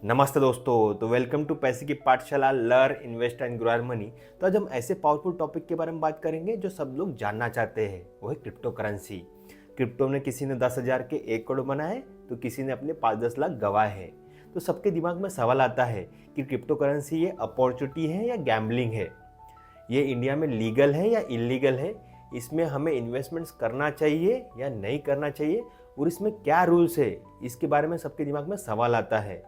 नमस्ते दोस्तों, तो वेलकम टू पैसे की पाठशाला learn invest and grow money. तो आज हम ऐसे पावरफुल टॉपिक के बारे में बात करेंगे जो सब लोग जानना चाहते हैं, वो है क्रिप्टो करेंसी। क्रिप्टो में किसी ने 10,000 के 1 करोड़ बनाए, तो किसी ने अपने 5-10 लाख गंवाए हैं। तो सबके दिमाग में सवाल आता है कि क्रिप्टो करेंसी ये अपॉर्चुनिटी है या गैम्बलिंग है, ये इंडिया में लीगल है या इलीगल है, इसमें हमें इन्वेस्टमेंट्स करना चाहिए या नहीं करना चाहिए, और इसमें क्या रूल्स है, इसके बारे में सबके दिमाग में सवाल आता है।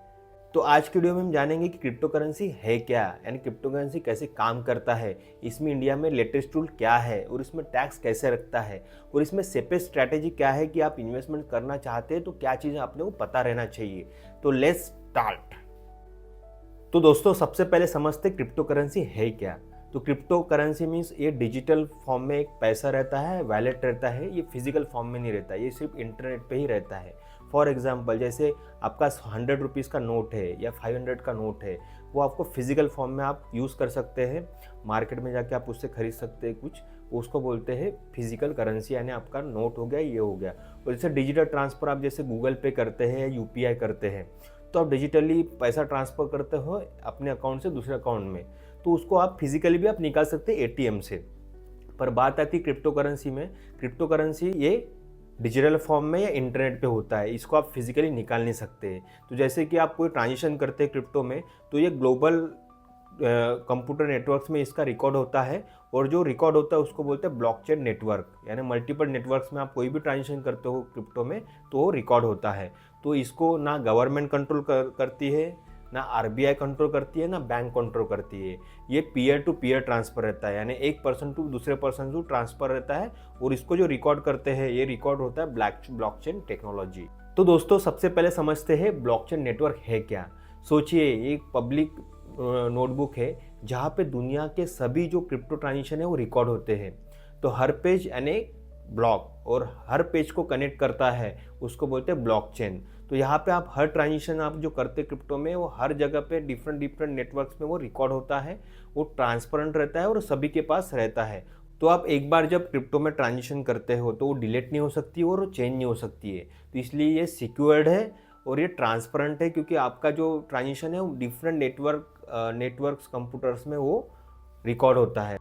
तो आज की वीडियो में हम जानेंगे कि क्रिप्टो करेंसी है क्या, यानी क्रिप्टो करेंसी कैसे काम करता है, इसमें इंडिया में लेटेस्ट रूल क्या है और इसमें टैक्स कैसे रखता है, और इसमें सेफेस्ट स्ट्रैटेजी क्या है कि आप इन्वेस्टमेंट करना चाहते हैं तो क्या चीज़ें आपने को पता रहना चाहिए। तो लेट्स स्टार्ट। तो दोस्तों, सबसे पहले समझते क्रिप्टो करेंसी है क्या। तो क्रिप्टो करेंसी मीन्स ये डिजिटल फॉर्म में एक पैसा रहता है, वैलेट रहता है, ये फिजिकल फॉर्म में नहीं रहता, ये सिर्फ इंटरनेट पे ही रहता है। फॉर एग्जांपल, जैसे आपका 100 रुपीज़ का नोट है या 500 का नोट है, वो आपको फिजिकल फॉर्म में आप यूज़ कर सकते हैं, मार्केट में जाके आप उससे खरीद सकते हैं कुछ, उसको बोलते हैं फिजिकल करेंसी, यानी आपका नोट हो गया, ये हो गया। और जैसे डिजिटल ट्रांसफ़र आप जैसे गूगल पे करते हैं या यूपीआई करते हैं, तो आप डिजिटली पैसा ट्रांसफ़र करते हो अपने अकाउंट से दूसरे अकाउंट में, तो उसको आप फिजिकली भी आप निकाल सकते हैं एटीएम से। पर बात आती है क्रिप्टो करेंसी में। क्रिप्टो करेंसी ये डिजिटल फॉर्म में या इंटरनेट पे होता है, इसको आप फिजिकली निकाल नहीं सकते। तो जैसे कि आप कोई ट्रांजेक्शन करते हैं क्रिप्टो में, तो ये ग्लोबल कंप्यूटर नेटवर्क्स में इसका रिकॉर्ड होता है, और जो रिकॉर्ड होता है उसको बोलते हैं ब्लॉकचेन नेटवर्क, यानी मल्टीपल नेटवर्क्स में आप कोई भी ट्रांजेक्शन करते हो क्रिप्टो में तो वो रिकॉर्ड होता है। तो इसको ना गवर्नमेंट कंट्रोल करती है, ना आरबीआई कंट्रोल करती है, ना बैंक कंट्रोल करती है। ये पीयर टू पीयर ट्रांसफ़र रहता है, यानी एक पर्सन टू दूसरे पर्सन टू ट्रांसफ़र रहता है, और इसको जो रिकॉर्ड करते हैं ये रिकॉर्ड होता है ब्लॉकचेन टेक्नोलॉजी। तो दोस्तों, सबसे पहले समझते हैं ब्लॉकचेन नेटवर्क है क्या। सोचिए, एक पब्लिक नोटबुक है जहाँ पे दुनिया के सभी जो क्रिप्टो ट्रांजेक्शन है वो रिकॉर्ड होते हैं। तो हर पेज यानी ब्लॉक, और हर पेज को कनेक्ट करता है, उसको बोलते हैं ब्लॉकचेन। तो यहाँ पे आप हर ट्रांजेक्शन आप जो करते क्रिप्टो में, वो हर जगह पे डिफरेंट नेटवर्क्स में वो रिकॉर्ड होता है, वो ट्रांसपेरेंट रहता है और सभी के पास रहता है। तो आप एक बार जब क्रिप्टो में ट्रांजेक्शन करते हो तो वो डिलीट नहीं हो सकती और वो चेंज नहीं हो सकती है। तो इसलिए ये सिक्योर्ड है और ये ट्रांसपेरेंट है, क्योंकि आपका जो ट्रांजेक्शन है वो डिफरेंट नेटवर्क्स कंप्यूटर्स में वो रिकॉर्ड होता है।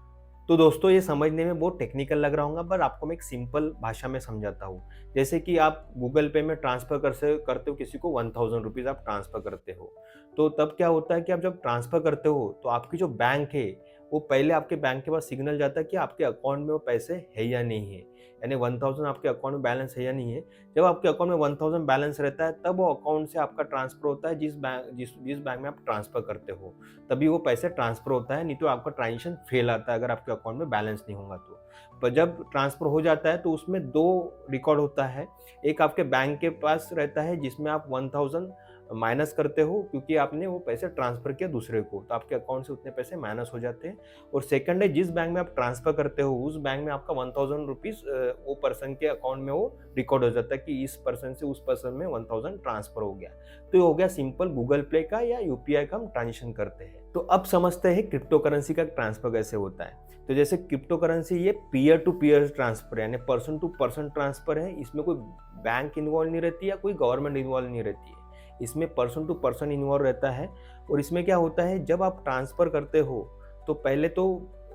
तो दोस्तों, ये समझने में बहुत टेक्निकल लग रहा होगा, पर आपको मैं एक सिंपल भाषा में समझाता हूँ। जैसे कि आप गूगल पे में ट्रांसफ़र करते हो किसी को 1000 रुपीज़ आप ट्रांसफ़र करते हो, तो तब क्या होता है कि आप जब ट्रांसफ़र करते हो तो आपकी जो बैंक है वो पहले आपके बैंक के पास सिग्नल जाता है कि आपके अकाउंट में वो पैसे है या नहीं है, यानी 1000 आपके अकाउंट में बैलेंस है या नहीं है। जब आपके अकाउंट में 1000 बैलेंस रहता है तब वो अकाउंट से आपका ट्रांसफ़र होता है जिस बैंक में आप ट्रांसफ़र करते हो, तभी वो पैसे ट्रांसफ़र होता है, नहीं तो आपका ट्रांजेक्शन फेल आता है अगर आपके अकाउंट में बैलेंस नहीं होगा तो। पर जब ट्रांसफ़र हो जाता है तो उसमें 2 रिकॉर्ड होता है। एक आपके बैंक के पास रहता है जिसमें आप 1000 माइनस करते हो, क्योंकि आपने वो पैसे ट्रांसफ़र किया दूसरे को, तो आपके अकाउंट से उतने पैसे माइनस हो जाते हैं। और सेकंड है, जिस बैंक में आप ट्रांसफ़र करते हो उस बैंक में आपका 1000 रुपीज़ वो पर्सन के अकाउंट में वो रिकॉर्ड हो जाता है कि इस पर्सन से उस पर्सन में 1000 ट्रांसफ़र हो गया। तो ये हो गया सिंपल गूगल पे का या यूपीआई का हम ट्रांजेक्शन करते हैं। तो अब समझते हैं क्रिप्टो करेंसी का ट्रांसफ़र कैसे होता है। तो जैसे क्रिप्टो करेंसी ये पीयर टू पीयर ट्रांसफ़र यानी पर्सन टू पर्सन ट्रांसफ़र है, इसमें कोई बैंक इन्वॉल्व नहीं रहती या कोई गवर्नमेंट इन्वॉल्व नहीं रहती है, इसमें पर्सन टू पर्सन इन्वॉल्व रहता है। और इसमें क्या होता है, जब आप ट्रांसफ़र करते हो तो पहले तो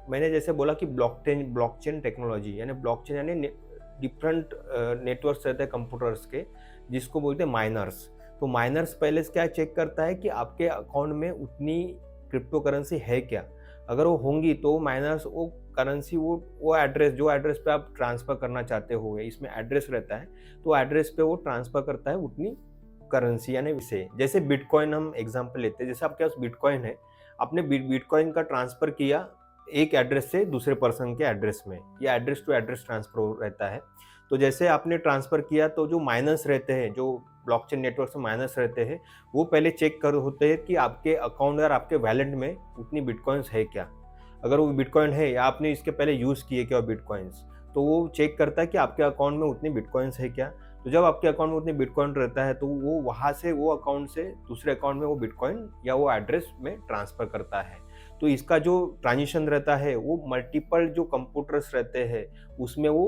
मैंने जैसे बोला कि ब्लॉकचेन टेक्नोलॉजी, यानी ब्लॉकचेन यानी डिफरेंट नेटवर्क्स रहते हैं कंप्यूटर्स के, जिसको बोलते हैं माइनर्स। तो माइनर्स पहले क्या चेक करता है कि आपके अकाउंट में उतनी क्रिप्टो करेंसी है क्या। अगर वो होंगी तो माइनर्स वो करेंसी वो एड्रेस, जो एड्रेस पे आप ट्रांसफ़र करना चाहते हो, इसमें एड्रेस रहता है, तो एड्रेस पे वो ट्रांसफ़र करता है उतनी करेंसी, यानी विषय। जैसे बिटकॉइन हम एग्जांपल लेते हैं, जैसे आपके पास बिटकॉइन है, आपने बिटकॉइन का ट्रांसफ़र किया एक एड्रेस से दूसरे पर्सन के एड्रेस में, या एड्रेस टू एड्रेस ट्रांसफ़र रहता है। तो जैसे आपने ट्रांसफ़र किया तो जो माइनर्स रहते हैं, जो ब्लॉकचेन नेटवर्क से माइनर्स रहते हैं, वो पहले चेक कर होते हैं कि आपके अकाउंट और आपके वैलेट में उतनी बिटकॉइंस है क्या। अगर वो बिटकॉइन है या आपने इसके पहले यूज़ किए क्या बिटकॉइंस, तो वो चेक करता है कि आपके अकाउंट में उतनी बिटकॉइंस है क्या। तो जब आपके अकाउंट में उतनी बिटकॉइन रहता है तो वो वहाँ से वो अकाउंट से दूसरे अकाउंट में वो बिटकॉइन या वो एड्रेस में ट्रांसफ़र करता है। तो इसका जो ट्रांजेक्शन रहता है वो मल्टीपल जो कंप्यूटर्स रहते हैं उसमें वो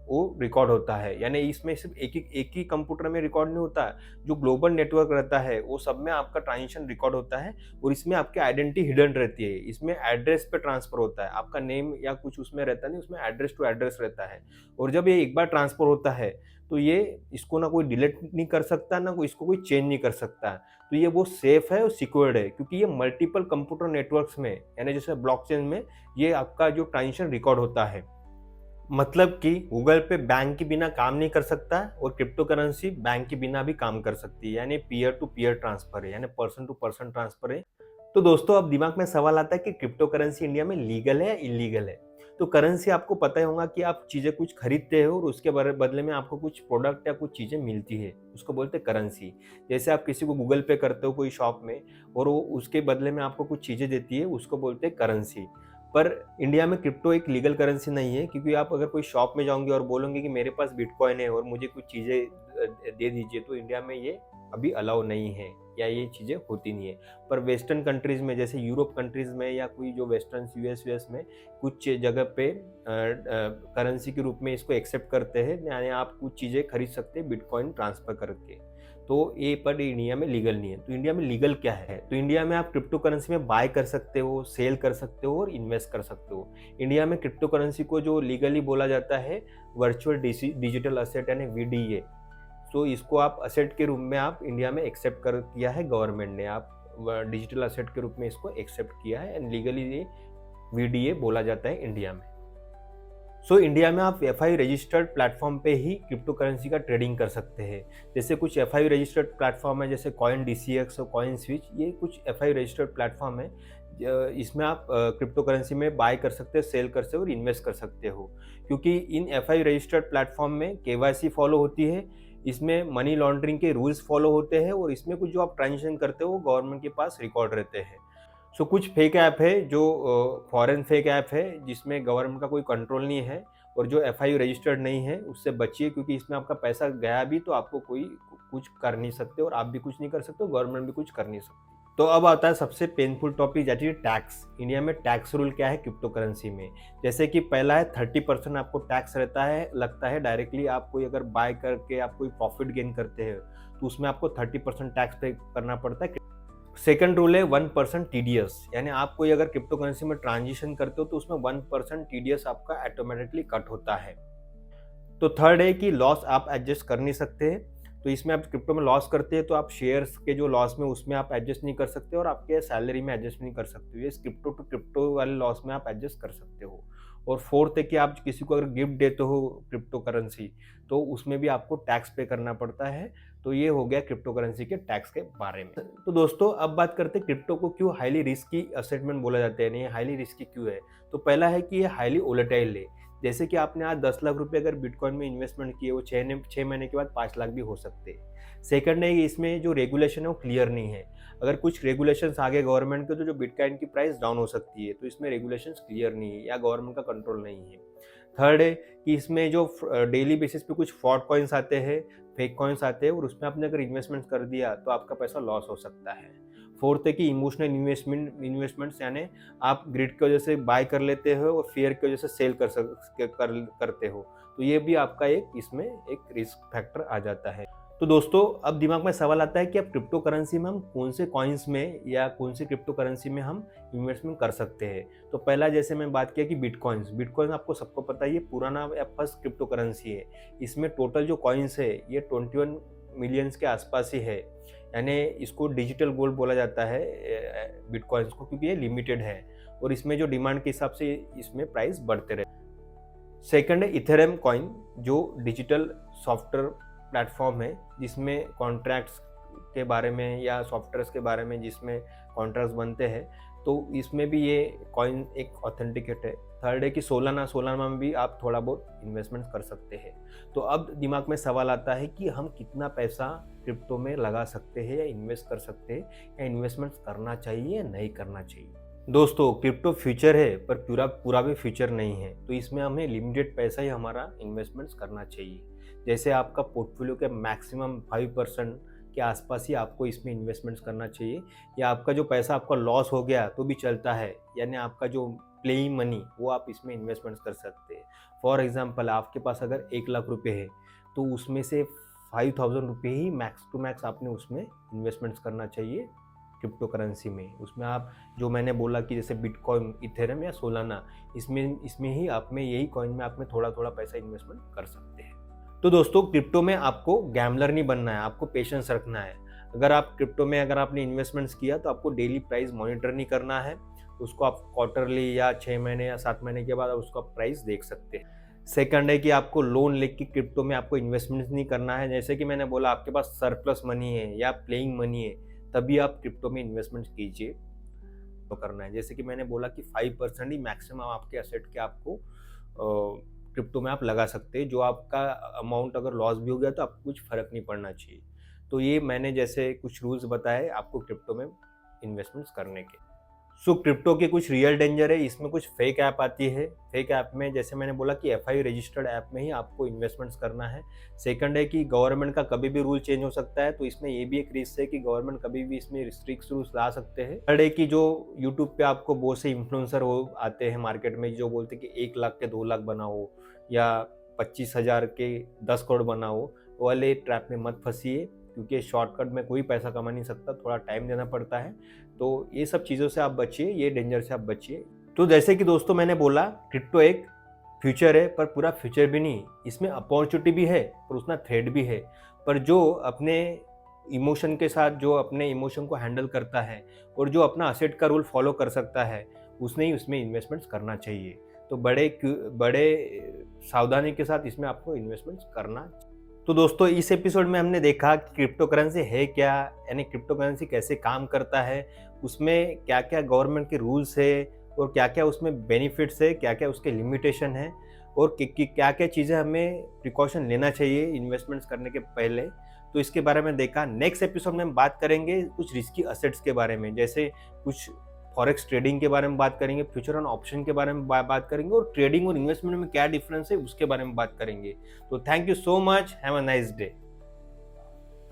वो रिकॉर्ड होता है। यानी इसमें सिर्फ एक ही कंप्यूटर में रिकॉर्ड नहीं होता, जो ग्लोबल नेटवर्क रहता है वो सब में आपका ट्रांजेक्शन रिकॉर्ड होता है और इसमें आपकी आइडेंटिटी हिडन रहती है। इसमें एड्रेस पे ट्रांसफर होता है, आपका नेम या कुछ उसमें रहता नहीं, उसमें एड्रेस टू एड्रेस रहता है। और जब ये एक बार ट्रांसफर होता है तो ये इसको ना कोई डिलीट नहीं कर सकता, ना कोई इसको कोई चेंज नहीं कर सकता। तो ये वो सेफ है और सिक्योर्ड है, क्योंकि ये मल्टीपल कंप्यूटर नेटवर्क्स में, यानी जैसे ब्लॉकचेन में ये आपका जो ट्रांजेक्शन रिकॉर्ड होता है। मतलब कि गूगल पे बैंक के बिना काम नहीं कर सकता और क्रिप्टो करेंसी बैंक के बिना भी काम कर सकती है, यानी पीयर टू पीयर ट्रांसफर है, यानी पर्सन टू पर्सन ट्रांसफर है। तो दोस्तों अब दिमाग में सवाल आता है कि क्रिप्टो करेंसी इंडिया में लीगल है या इलीगल है। तो करेंसी आपको पता ही होगा कि आप चीज़ें कुछ खरीदते हो और उसके बदले में आपको कुछ प्रोडक्ट या कुछ चीज़ें मिलती है, उसको बोलते हैं करेंसी। जैसे आप किसी को गूगल पे करते हो कोई शॉप में और वो उसके बदले में आपको कुछ चीज़ें देती है, उसको बोलते हैं करेंसी। पर इंडिया में क्रिप्टो एक लीगल करेंसी नहीं है, क्योंकि आप अगर कोई शॉप में जाओगे और बोलोगे कि मेरे पास बिटकॉइन है और मुझे कुछ चीज़ें दे दीजिए, तो इंडिया में ये अभी अलाउ नहीं है या ये चीज़ें होती नहीं है। पर वेस्टर्न कंट्रीज़ में, जैसे यूरोप कंट्रीज़ में या कोई जो वेस्टर्न यूएस में कुछ जगह पे करेंसी के रूप में इसको एक्सेप्ट करते हैं, यानी आप कुछ चीज़ें खरीद सकते हैं बिटकॉइन ट्रांसफ़र करके। तो ये पर इंडिया में लीगल नहीं है। तो इंडिया में लीगल क्या है? तो इंडिया में आप क्रिप्टो करेंसी में बाय कर सकते हो, सेल कर सकते हो और इन्वेस्ट कर सकते हो। इंडिया में क्रिप्टो करेंसी को जो लीगली बोला जाता है वर्चुअल डिजिटल असेट, यानी वीडीए। तो इसको आप असेट के रूप में आप इंडिया में एक्सेप्ट कर किया है गवर्नमेंट ने, आप डिजिटल असेट के रूप में इसको एक्सेप्ट किया है एंड लीगली ये वीडीए बोला जाता है इंडिया में। सो इंडिया में आप एफआई रजिस्टर्ड प्लेटफॉर्म पे ही क्रिप्टो करेंसी का ट्रेडिंग कर सकते हैं। जैसे कुछ एफआई रजिस्टर्ड प्लेटफॉर्म है, जैसे कॉइन डीसीएक्स और कॉइन स्विच, ये कुछ एफआई रजिस्टर्ड प्लेटफॉर्म है। इसमें आप क्रिप्टो करेंसी में बाय कर सकते हो, सेल कर सकते हो और इन्वेस्ट कर सकते हो। क्योंकि इन एफआई रजिस्टर्ड प्लेटफॉर्म में केवाईसी फॉलो होती है, इसमें मनी लॉन्ड्रिंग के रूल्स फॉलो होते हैं और इसमें कुछ जो आप ट्रांजेक्शन करते हो वो गवर्नमेंट के पास रिकॉर्ड रहते हैं। सो कुछ फेक ऐप है जो फॉरेन फेक ऐप है, जिसमें गवर्नमेंट का कोई कंट्रोल नहीं है और जो एफआई रजिस्टर्ड नहीं है उससे बचिए, क्योंकि इसमें आपका पैसा गया भी तो आपको कोई कुछ कर नहीं सकते और आप भी कुछ नहीं कर सकते, गवर्नमेंट भी कुछ कर नहीं सकती। तो अब आता है सबसे painful topic, that is tax. India में टैक्स रूल क्या है क्रिप्टो करेंसी में? जैसे कि पहला है 30% आपको टैक्स रहता है, लगता है डायरेक्टली। आप कोई अगर बाय करके आप कोई प्रॉफिट गेन करते हैं तो उसमें आपको 30% टैक्स पे करना पड़ता है। सेकंड रूल है 1% टीडीएस, यानी आप कोई अगर क्रिप्टो करेंसी में ट्रांजिशन करते हो तो उसमें 1% टीडीएस आपका ऑटोमेटिकली कट होता है। तो थर्ड है कि लॉस आप एडजस्ट कर नहीं सकते हैं। तो इसमें आप क्रिप्टो में लॉस करते हैं तो आप शेयर्स के जो लॉस में उसमें आप एडजस्ट नहीं कर सकते और आपके सैलरी में एडजस्ट नहीं कर सकते हो। ये क्रिप्टो टू क्रिप्टो वाले लॉस में आप एडजस्ट कर सकते हो। और फोर्थ है कि आप किसी को अगर गिफ्ट देते हो क्रिप्टो करेंसी तो उसमें भी आपको टैक्स पे करना पड़ता है। तो ये हो गया क्रिप्टो करेंसी के टैक्स के बारे में। तो दोस्तों अब बात करते हैं क्रिप्टो को क्यों हाईली रिस्की असेटमेंट बोला जाता है, नहीं हाईली रिस्की क्यों है? तो पहला है कि ये हाईली वोलेटाइल है। जैसे कि आपने आज 10 लाख रुपए अगर बिटकॉइन में इन्वेस्टमेंट किए, वो 6 महीने के बाद 5 लाख भी हो सकते हैं। सेकंड है कि इसमें जो रेगुलेशन है वो क्लियर नहीं है। अगर कुछ रेगुलेशंस आ गए गवर्नमेंट के तो जो बिटकॉइन की प्राइस डाउन हो सकती है, तो इसमें रेगुलेशंस क्लियर नहीं है या गवर्नमेंट का कंट्रोल नहीं है। थर्ड है कि इसमें जो डेली बेसिस पे कुछ फ्रॉड कॉइन्स आते हैं, फेक कॉइन्स आते हैं और उसमें आपने अगर इन्वेस्टमेंट कर दिया तो आपका पैसा लॉस हो सकता है। फोर्थ है कि इमोशनल इन्वेस्टमेंट्स, यानी आप ग्रिड की वजह से बाय कर लेते हो और फेयर की वजह से सेल करते हो, तो ये भी आपका एक इसमें एक रिस्क फैक्टर आ जाता है। तो दोस्तों अब दिमाग में सवाल आता है कि अब क्रिप्टो करेंसी में हम कौन से कॉइन्स में या कौन सी क्रिप्टो करेंसी में हम इन्वेस्टमेंट कर सकते हैं। तो पहला जैसे मैं बात किया कि बिटकॉइन आपको सबको पता है, ये पुराना या फर्स्ट क्रिप्टो करेंसी है। इसमें टोटल जो कॉइन्स है ये 21 मिलियंस के आसपास ही है, यानी इसको डिजिटल गोल्ड बोला जाता है बिटकॉइंस को, क्योंकि ये लिमिटेड है और इसमें जो डिमांड के हिसाब से इसमें प्राइस बढ़ते रहे। सेकंड है इथेरियम कॉइन, जो डिजिटल सॉफ्टवेयर प्लेटफॉर्म है जिसमें कॉन्ट्रैक्ट्स के बारे में या सॉफ्टवेयर्स के बारे में जिसमें कॉन्ट्रैक्ट्स बनते हैं, तो इसमें भी ये कॉइन एक ऑथेंटिकेट है। थर्ड है कि सोलाना में भी आप थोड़ा बहुत इन्वेस्टमेंट कर सकते हैं। तो अब दिमाग में सवाल आता है कि हम कितना पैसा क्रिप्टो में लगा सकते हैं या इन्वेस्ट कर सकते हैं, या इन्वेस्टमेंट करना चाहिए या नहीं करना चाहिए। दोस्तों क्रिप्टो फ्यूचर है पर पूरा भी फ्यूचर नहीं है, तो इसमें हमें लिमिटेड पैसा ही हमारा इन्वेस्टमेंट्स करना चाहिए। जैसे आपका पोर्टफोलियो के मैक्सिमम 5% के आसपास ही आपको इसमें इन्वेस्टमेंट्स करना चाहिए, या आपका जो पैसा आपका लॉस हो गया तो भी चलता है, यानी आपका जो प्लेइंग मनी वो आप इसमें इन्वेस्टमेंट्स कर सकते हैं। फॉर एग्जांपल आपके पास अगर 1 लाख रुपए है तो उसमें से 5,000 रुपये ही मैक्स टू मैक्स आपने उसमें इन्वेस्टमेंट्स करना चाहिए क्रिप्टो करेंसी में। उसमें आप जो मैंने बोला कि जैसे बिटकॉइन, इथेरियम या सोलाना, इसमें ही आप में यही कॉइन में आप में थोड़ा थोड़ा पैसा इन्वेस्टमेंट कर सकते हैं। तो दोस्तों क्रिप्टो में आपको गैम्बलर नहीं बनना है, आपको पेशेंस रखना है। अगर आप क्रिप्टो में अगर आपने इन्वेस्टमेंट्स किया तो आपको डेली प्राइस मॉनिटर नहीं करना है, उसको आप क्वार्टरली या 6 महीने या 7 महीने के बाद उसका प्राइस देख सकते हैं। सेकंड है कि आपको लोन लेके क्रिप्टो में आपको इन्वेस्टमेंट्स नहीं करना है। जैसे कि मैंने बोला आपके पास सरप्लस मनी है या प्लेइंग मनी है तभी आप क्रिप्टो में इन्वेस्टमेंट्स कीजिए तो करना है। जैसे कि मैंने बोला कि 5% ही मैक्सिमम आपके असेट के आपको क्रिप्टो में आप लगा सकते हैं। जो आपका अमाउंट अगर लॉस भी हो गया तो आपको कुछ फ़र्क नहीं पड़ना चाहिए। तो ये मैंने जैसे कुछ रूल्स बताए आपको क्रिप्टो में इन्वेस्टमेंट्स करने के। सो क्रिप्टो के कुछ रियल डेंजर है, इसमें कुछ फेक ऐप आती है। फेक ऐप में जैसे मैंने बोला कि FI रजिस्टर्ड ऐप में ही आपको इन्वेस्टमेंट्स करना है। सेकंड है कि गवर्नमेंट का कभी भी रूल चेंज हो सकता है, तो इसमें ये भी एक रिस्क है कि गवर्नमेंट कभी भी इसमें रिस्ट्रिक्ट रूल्स ला सकते हैं। थर्ड है कि जो यूट्यूब पे आपको बहुत से इन्फ्लुएंसर हो आते हैं मार्केट में जो बोलते हैं कि 1 लाख के 2 लाख बनाओ या 25,000 के 10 करोड़ बनाओ, वो वाले ट्रैप में मत फंसिए क्योंकि शॉर्टकट में कोई पैसा कमा नहीं सकता, थोड़ा टाइम देना पड़ता है। तो ये सब चीज़ों से आप बचिए, ये डेंजर से आप बचिए। तो जैसे कि दोस्तों मैंने बोला क्रिप्टो एक फ्यूचर है, पर पूरा फ्यूचर भी नहीं, इसमें अपॉर्चुनिटी भी है पर उसमें थ्रेट भी है। पर जो अपने इमोशन के साथ जो अपने इमोशन को हैंडल करता है और जो अपना असेट का रूल फॉलो कर सकता है उसने ही उसमें इन्वेस्टमेंट्स करना चाहिए। तो बड़े सावधानी के साथ इसमें आपको इन्वेस्टमेंट्स करना। तो दोस्तों इस एपिसोड में हमने देखा कि क्रिप्टो करेंसी है क्या, यानी क्रिप्टो करेंसी कैसे काम करता है, उसमें क्या क्या गवर्नमेंट के रूल्स है और क्या क्या उसमें बेनिफिट्स है, क्या क्या उसके लिमिटेशन है और क्या क्या चीज़ें हमें प्रिकॉशन लेना चाहिए इन्वेस्टमेंट्स करने के पहले। तो इसके बारे में देखा। नेक्स्ट एपिसोड में हम बात करेंगे कुछ रिस्की असेट्स के बारे में, जैसे कुछ फॉरेक्स ट्रेडिंग के बारे में बात करेंगे, फ्यूचर ऑन ऑप्शन के बारे में बात करेंगे और ट्रेडिंग और इन्वेस्टमेंट में क्या डिफरेंस है उसके बारे में बात करेंगे। तो thank you so much, have a nice day.